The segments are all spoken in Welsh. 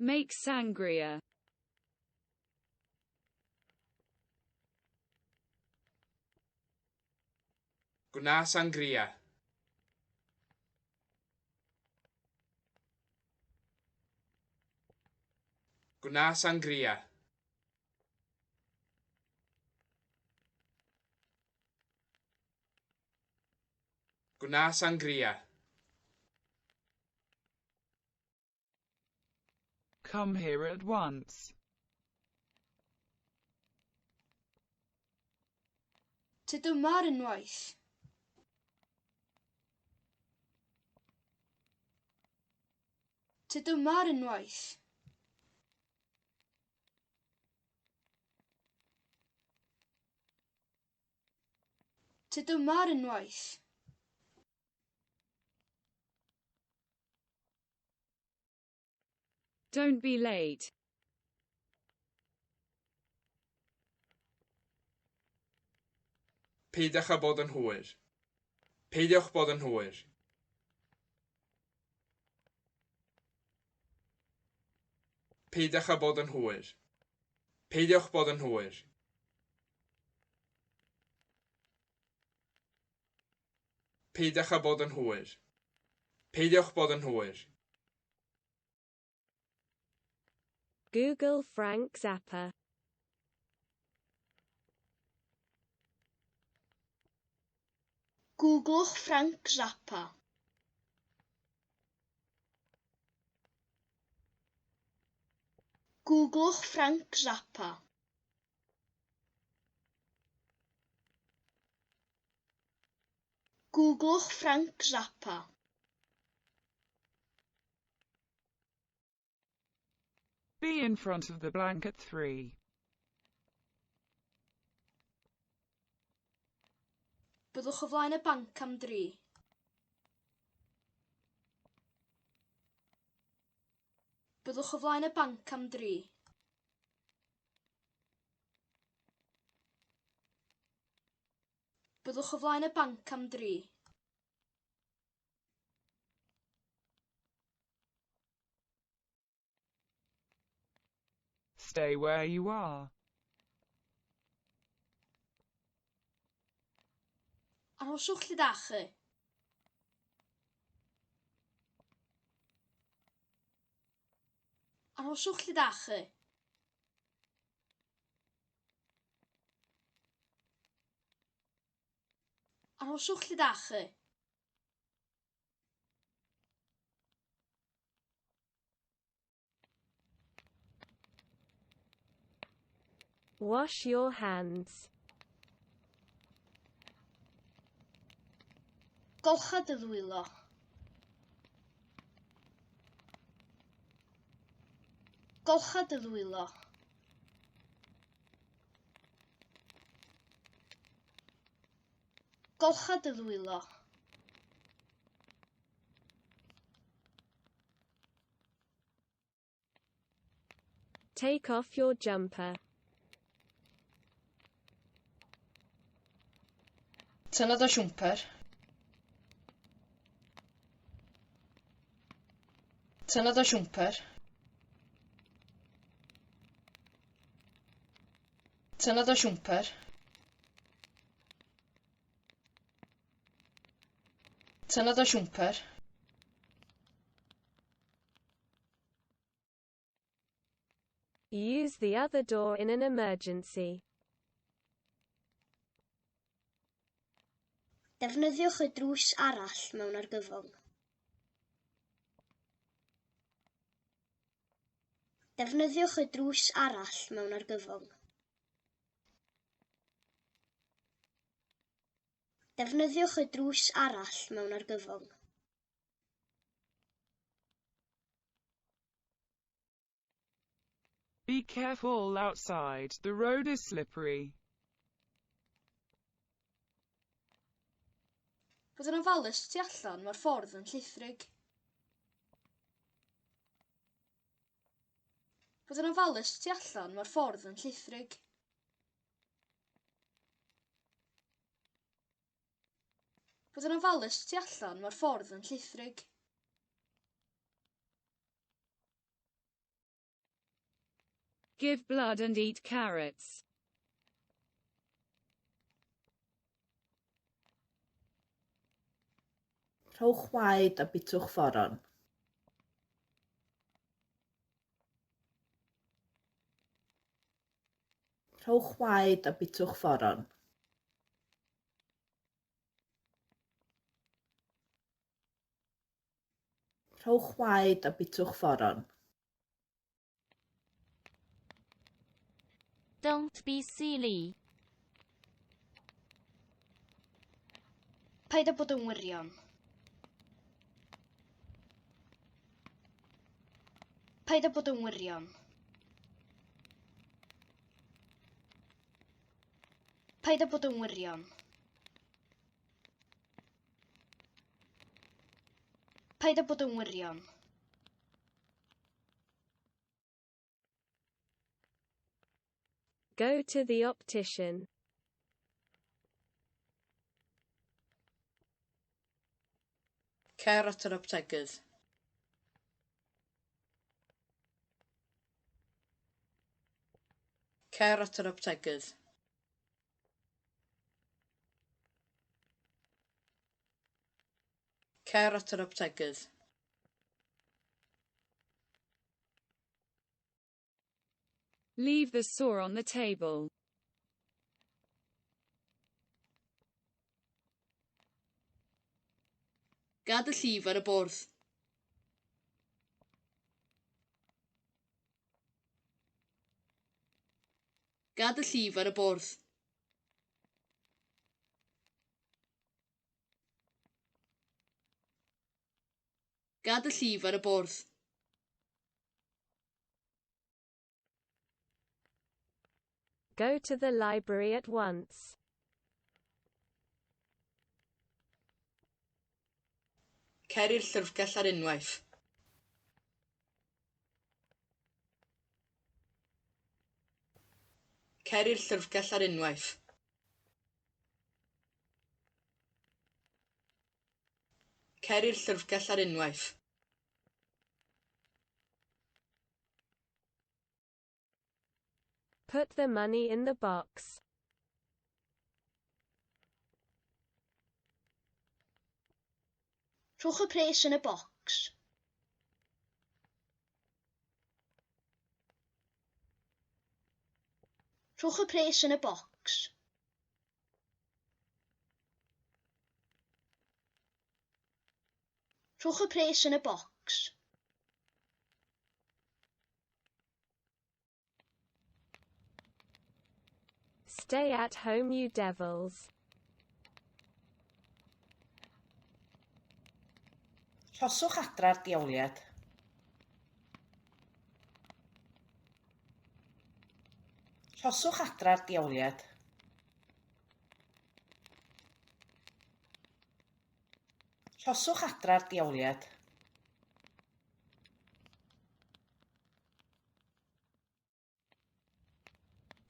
Make sangria. Gwna sangria. Gwna sangria. Gwna sangria. Come here at once. Tydymar unwaith. Tydymar unwaith. Tydymar unwaith. Don't be late. Peidiwch â bod yn hwyr. Peidiwch bod yn hwyr. Peidiwch â bod yn hwyr. Peidiwch bod yn hwyr. Peidiwch â bod yn hwyr. Peidiwch bod yn hwyr. Google Frank Zappa. Googlwch Frank Zappa. Googlwch Frank Zappa. Googlwch Frank Zappa. Be in front of the blank at 3. Byddwch o flaen y banc am 3. Byddwch o flaen y banc am 3. Byddwch o flaen y banc am 3. Stay where you are. Arhoswch lle dach chi. Arhoswch lle dach chi. Arhoswch lle dach chi. Wash your hands. Golcha dy ddwylo. Golcha dy ddwylo. Golcha dy ddwylo. Take off your jumper. Tynnodd o siwmper. Tynnodd o siwmper. Tynnodd o siwmper. Tynnodd o siwmper. Use the other door in an emergency. Defnyddiwch y drws arall mewn argyfwng. Defnyddiwch y drws arall mewn argyfwng. Defnyddiwch y drws arall mewn argyfwng. Be careful outside. The road is slippery. Bod yn ofalus tu allan, mae'r ffordd yn llithrig. Bod yn ofalus tu allan, mae'r ffordd yn llithrig. Bod yn ofalus tu allan, mae'r ffordd yn llithrig. Give blood and eat carrots. Rhowch waed a bitwch fforon. Rhowch waed a bitwch fforon. Rhowch waed a bitwch fforon. Don't be silly. Paid â bod yn wirion. Paid â bod yn wirion. Paid â bod yn wirion. Paid â bod yn wirion. Go to the optician. Cer at yr optegydd. Cer at yr optegydd. Cer at yr optegydd. Leave the saw on the table. Gad y llif ar y bwrdd. Gad y llif ar y bwrdd. Gad y llif ar y bwrdd. Go to the library at once. Cer i'r llyfrgell ar unwaith. Cer i'r llyfrgell ar unwaith. Cer i'r llyfrgell ar unwaith. Put the money in the box. Rhowch y pres yn y bocs. Rhowch y pres yn y bocs. Rhowch y pres yn y bocs. Stay at home, you devils. Rhoswch adra'r diawliad. Rhoswch adra'r diawliad. Rhoswch adra'r diawliad.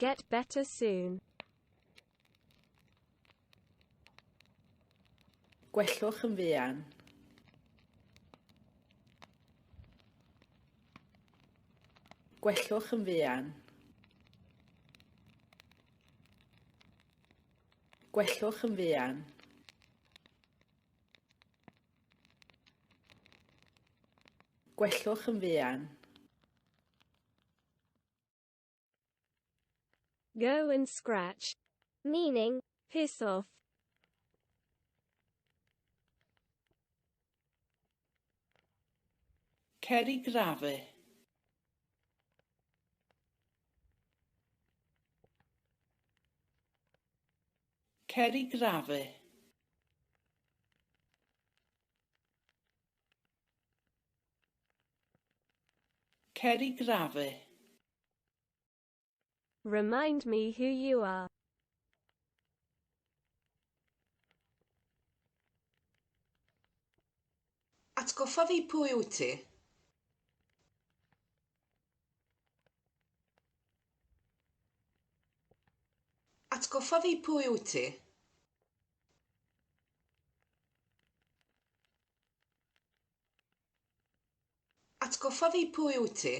Get better soon. Gwellwch yn fuan. Gwellwch yn fuan. Gwellwch yn fuan. Gwellwch yn fuan. Go and scratch. Meaning, piss off. Cer i grafu. Cer i grafu. Cer i grafu. Remind me who you are. Atgoffa fi pwy wyt ti. Atgoffa fi pwy wyt ti. Atgoffa fi pwy wyt ti.